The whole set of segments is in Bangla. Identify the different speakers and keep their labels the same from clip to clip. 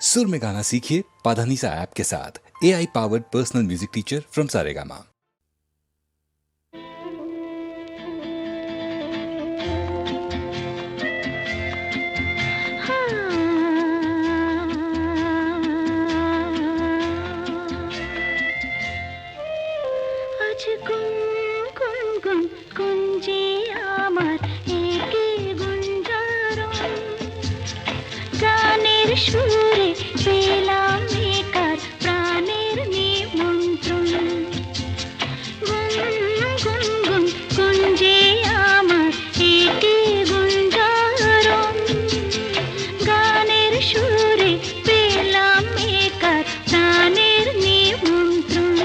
Speaker 1: सुर में गाना सीखिए पाधानीसा ऐप के साथ। AI powered personal music teacher from Saregama.
Speaker 2: সুরে পেলাম একার প্রাণের নিমন্ত্রণ। গুন গুন গুঞ্জে আমার একে গুঞ্জারণ। গানের সুরে পেলাম একার প্রাণের নিমন্ত্রণ।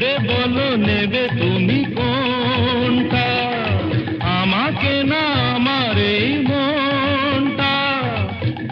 Speaker 3: ভেবে বলো নেবে তুমি কোনটা, আমাকে না আমার এই মনটা,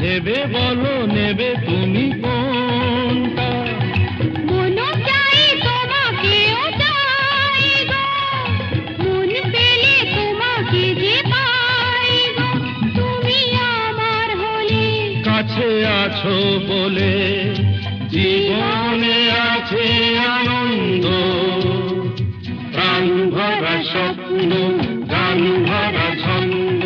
Speaker 3: ভেবে বলো নেবে তুমি কোনটা।
Speaker 2: মনও চাই তোমাকেও চাই গো, মন পেলে তোমাকে যে পাই গো, তুমি আমার হলে।
Speaker 3: কাছে আছো বলে জীবনে আছে আনন্দ, প্রাণ ভরা স্বপ্ন গান ভরা ছন্দ,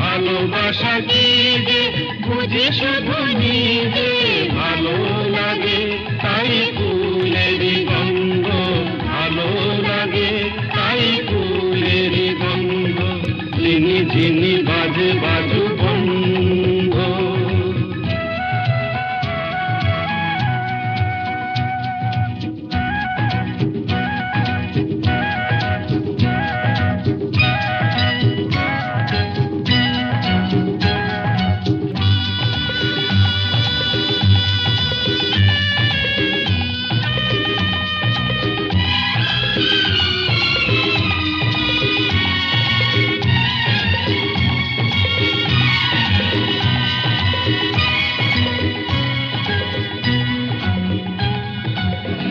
Speaker 3: ভালোবাসা কি যে বুঝে শুধু নিজে, ভালো লাগে তাই ফুলেরই গন্ধ, ভালো লাগে তাই ফুলেরই গন্ধ, ঝিনি ঝিনি বাজে বাজু বন্ধ।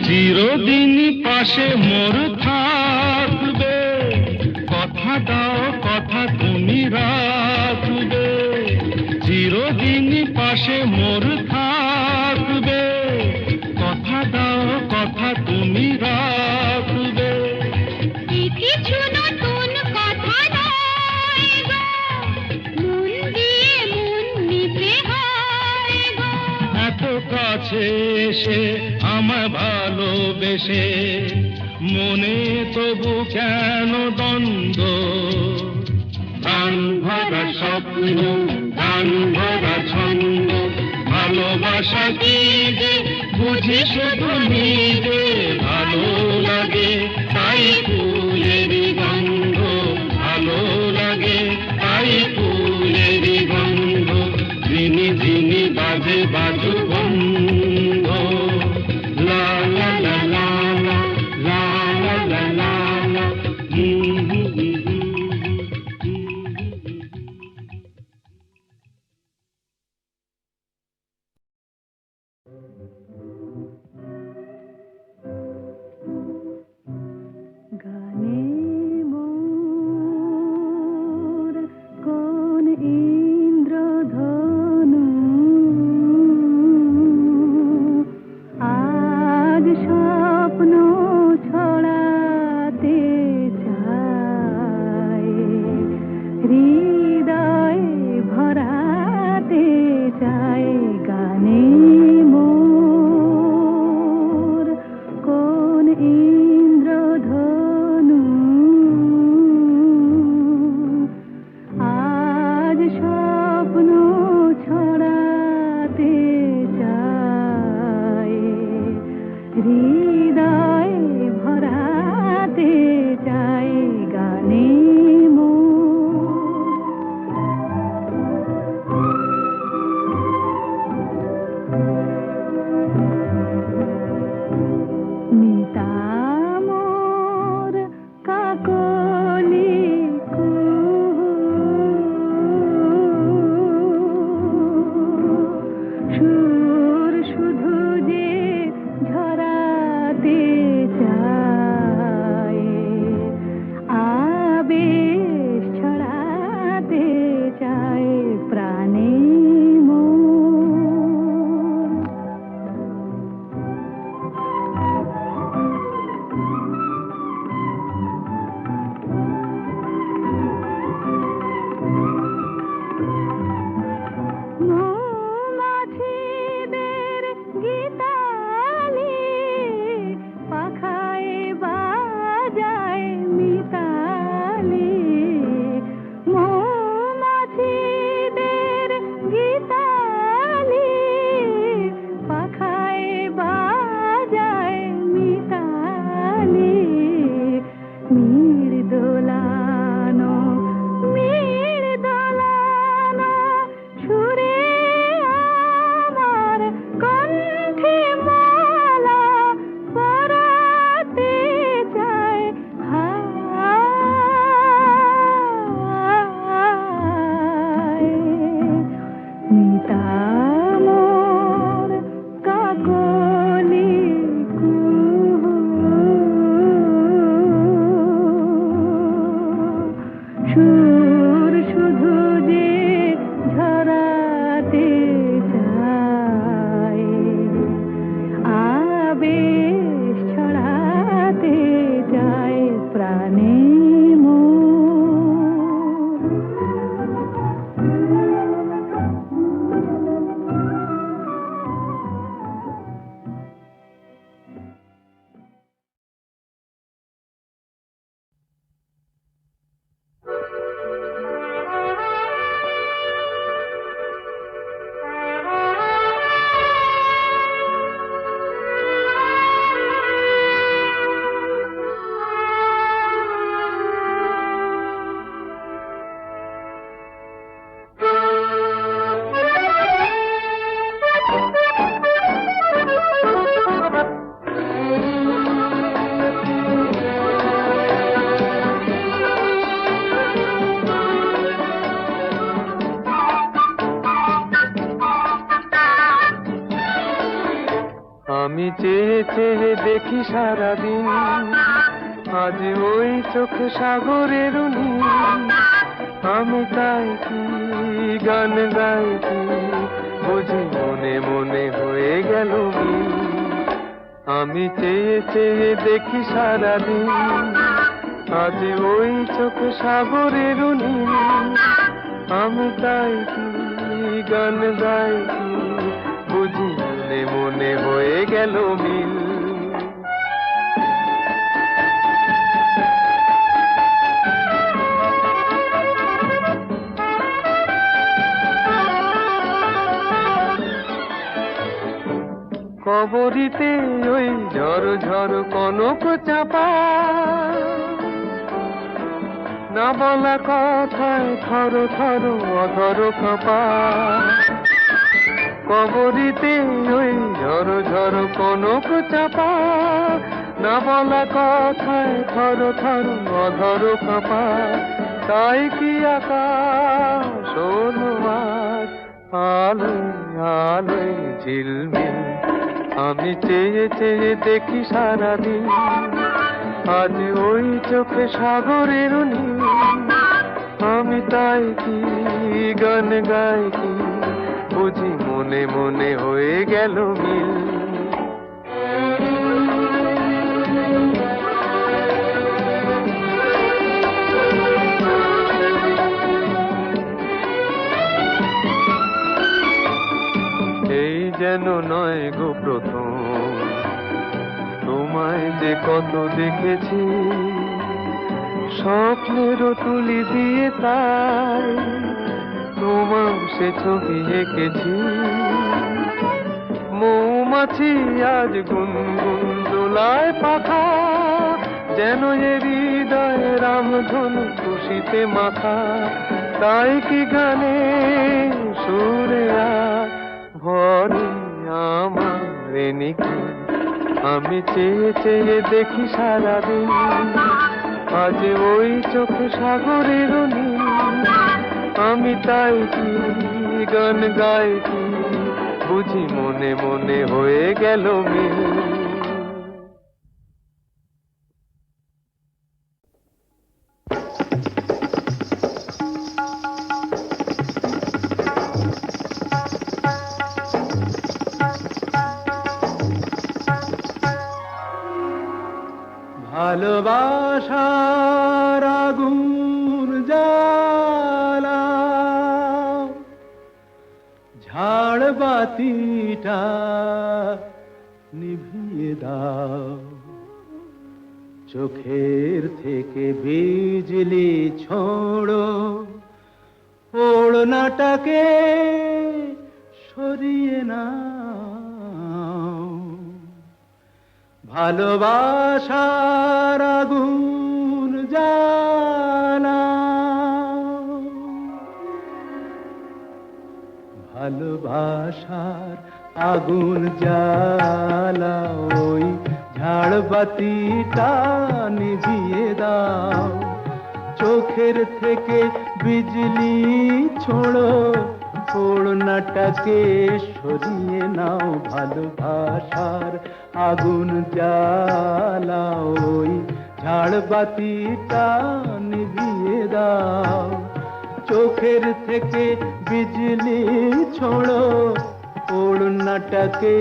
Speaker 3: চিরদিনই পাশে মোর থাকবে, কথা দাও কথা তুমি রাখবে, চিরদিনই পাশে মোর থাকবে, কথা দাও কথা তুমি রাখবে।
Speaker 2: কিছু নতুন কথা নয় গো, মন দিয়ে মন নিতে হয় গো।
Speaker 3: এত কাছে এসে আমায় ভালোবেসে মনে তবু কেন দ্বন্দ্ব, প্রাণ ভরা স্বপ্ন গান ভরা ছন্দ, ভালোবাসা কি যে বুঝি শুধু নিজে, ভালো লাগে তাই ফুলেরই গন্ধ, ভালো লাগে তাই ফুলেরই গন্ধ, ঝিনি ঝিনি বাজে বাজু বন্ধ। লা লা লা লা লা, লা লা লা লা লা,
Speaker 2: গানে মোর কোন ইন্দ্রধনু, আজ স্বপ্ন ছড়াতে চায়, হৃদয়ে ভরাতে চায়। গানে মোর কোন ইন্দ্রধনু, আজ স্বপ্ন ছড়াতে চায়, হৃদয়ে ভরাতে চায়। গানে মিতা
Speaker 4: চেয়ে দেখি সারাদিন, আজ ওই চোখে সাগরের নীল। আমি তাই কি গান গাই কি, বুঝি মনে মনে হয়ে গেল মিল। আমি চেয়ে চেয়ে দেখি সারাদিন, আজ ওই চোখে সাগরের নীল। আমি তাই কি গান গাই কি, বুঝি মনে মনে হয়ে গেল মিল। কবরিতে ওই ঝড় ঝড় কনক চাপা, না বলা কথায় থর থর অধর কাঁপা। কবরিতে ওই ঝড় ঝড় কনক চাপা, না বলা কথায় থর থর অধর কাঁপা। তাই কি আকাশ হলো আজ আলোয় আলোয় ঝিলমিল। আমি চেয়ে চেয়ে দেখি সারাদিন, আজ ওই চোখে সাগরের নীল। আমি তাই কি গান গাই কি, বুঝি মনে মনে হয়ে গেল মিল। এই যেন নয় গো প্রথম, তোমায় যে কত দেখেছি, স্বপ্নেরও তুলি দিয়ে তাই তোমার সে ছবি এঁকেছি। মৌমাছি আজ গুনগুন দোলায় পাখা, যেন এ হৃদয় রামধনু খুশিতে মাথা। তাই কি গানে সুরে আজ ভরে আমার নিখি। আমি চেয়ে চেয়ে দেখি সারাদিন, আজ ওই চোখে সাগরের নীল। আমি তাই কি গান গাই কি, বুঝি মনে মনে হয়ে গেল মিল। ভালোবাসার আগুন জ্বালা, ঝাড় বাতিটা নিভিয়ে দাও। চোখের থেকে বিজলি ছোড়ো, ওড়নাটাকে সরিয়ে নাও। ভালোবাসার আগুন জ্বালা, ভালোবাসার আগুন জ্বালা। ওই ঝাড়বাতিটা নিভিয়ে দাও। চোখের থেকে বিজলি ছোড়ো, ওড়নাটাকে সরিয়ে নাও। ভালোবাসার আগুন জ্বালা, ওই ঝাড়বাতিটা নিভিয়ে দাও। চোখের থেকে বিজলি ছোড়ো, ওড়নাটাকে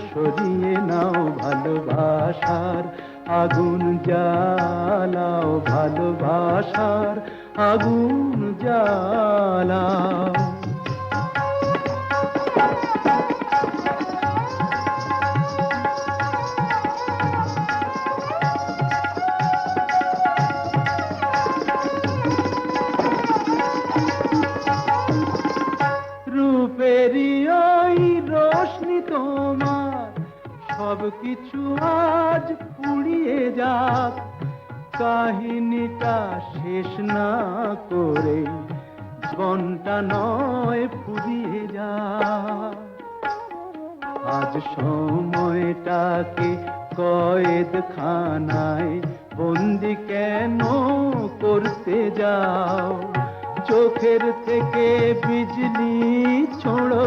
Speaker 4: সরিয়ে নাও। ভালোবাসার আগুন জ্বালাও, ভালোবাসার আগুন জ্বালাও। রূপেরই ওই রোশনি তোমার সব কিছু আজ পুড়িয়ে যাক। কাহিনীটা শেষ না করে জীবনটা নয় ফুরিয়ে যাক। আজ সময়টাকে কয়েদখানায় বন্দি কেন করতে যাও? চোখের থেকে বিজলি ছোড়ো,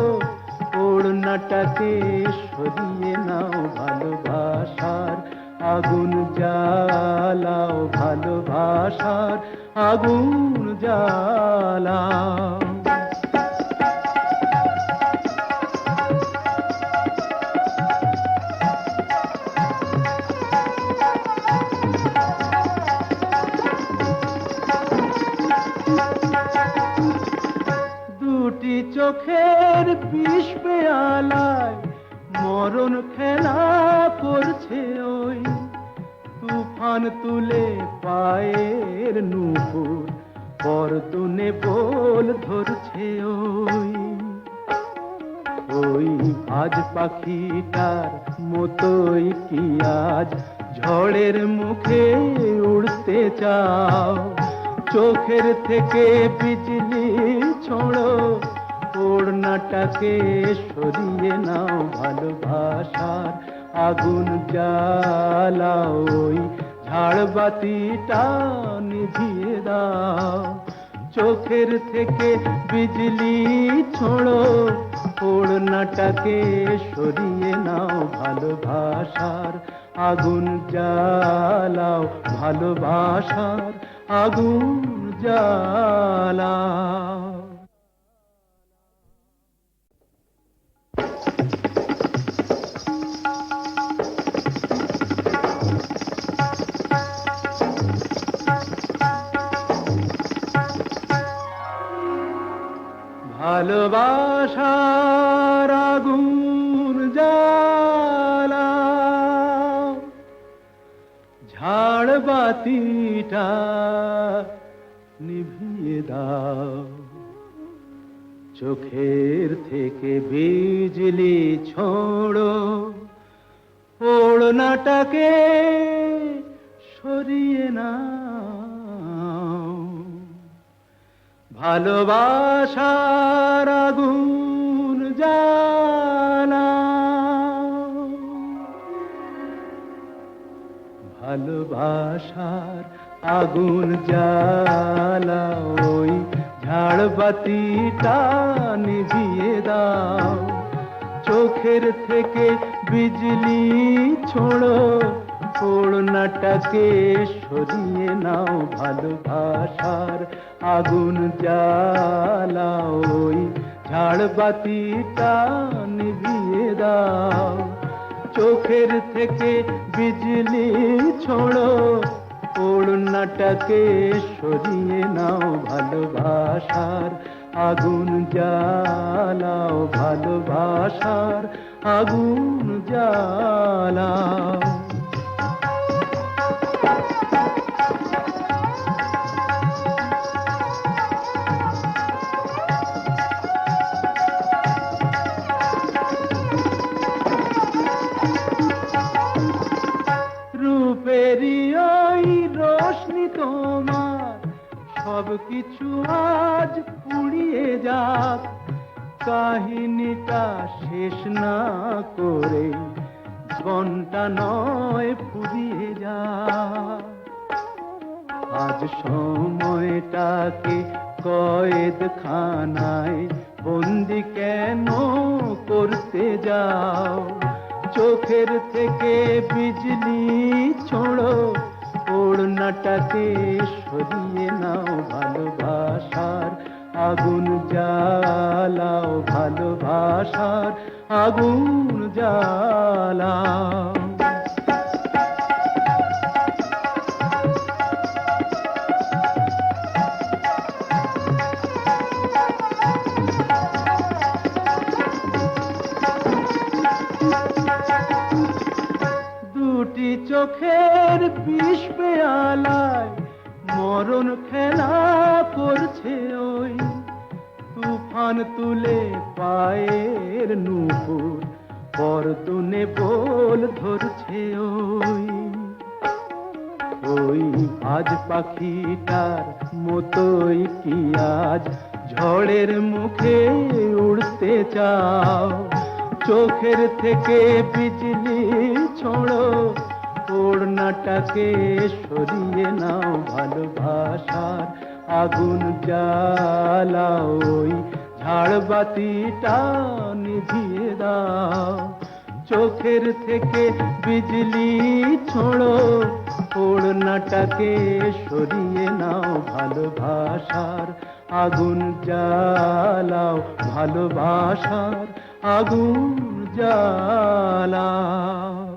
Speaker 5: ওড়নাটাকে সরিয়ে নাও, ভালোবাসার আগুন জ্বালাও, ভালোবাসার আগুন জ্বালাও। দুটি চোখের বিষ পেয়ালায় মরণ খেলা করছে ওই, তুফান তুলে পায়ের নুপুর পরতুনে বোল ধরছে ওই। ওই আজ পাখিটার মতোই কি আজ ঝড়ের মুখে উড়তে চাও? চোখের থেকে বিজলি ছোড়ো, ওড়নাটাকে সরিয়ে নাও, ভালোবাসার আগুন জ্বালাও, ওই ঝাড়বাতিটা নিভিয়ে দাও। চোখের থেকে বিজলি ছোড়ো, ওড়নাটাকে সরিয়ে নাও, ভালোবাসার আগুন জ্বালাও, ভালোবাসার আগুন জ্বালাও। ভালোবাসার আগুন জ্বালাও, ঝাড়বাতিটা নিভিয়ে দাও। চোখের থেকে বিজলি ছোড়ো, ওড়নাটাকে সরিয়ে নাও, ভালোবাসার আগুন জ্বালাও। ভালোবাসার আগুন জ্বালাও, ওই ঝাড়বাতিটা নিভিয়ে দাও। চোখের থেকে বিজলি ছোড়ো, ওড়নাটাকে সরিয়ে নাও, ভালোবাসার আগুন জ্বালাও, ওই ঝাড়বাতিটা নিভিয়ে দাও। চোখের থেকে বিজলি ছোড়ো, ওড়নাটাকে সরিয়ে নাও, ভালোবাসার আগুন জ্বালাও, ভালোবাসার আগুন জ্বালাও। রূপেরই ওই রোশনি তোমার সব কিছু আজ পুড়িয়ে যাক, কাহিনীটা শেষ না করে জীবনটা নয় ফুরিয়ে যাক। আজ সময়টাকে কয়েদখানায় বন্দি কেন করতে যাও? চোখের থেকে বিজলি ছোড়ো, ওড়নাটাকে সরিয়ে নাও, ভালোবাসার আগুন জ্বালাও, ভালোবাসার আগুন জ্বালাও। দুটি চোখের বিষ পেয়ালায় মরণ খেলা করছে ওই, তুফান তুলে পায়ের নুপুর পরতুনে বোল ধরছে ওই। ওই আজ পাখিটার মতোই কি আজ ঝড়ের মুখে উড়তে চাও? চোখের থেকে বিজলি ছোড়ো, ওড়নাটাকে সরিয়ে নাও, ভালোবাসার আগুন জ্বালাও, ওই ঝাড়বাতিটা নিভিয়ে দাও, চোখের থেকে বিজলি ছোড়ো, ওড়নাটাকে সরিয়ে নাও, ভালোবাসার আগুন জ্বালাও, ভালোবাসার আগুন জ্বালাও।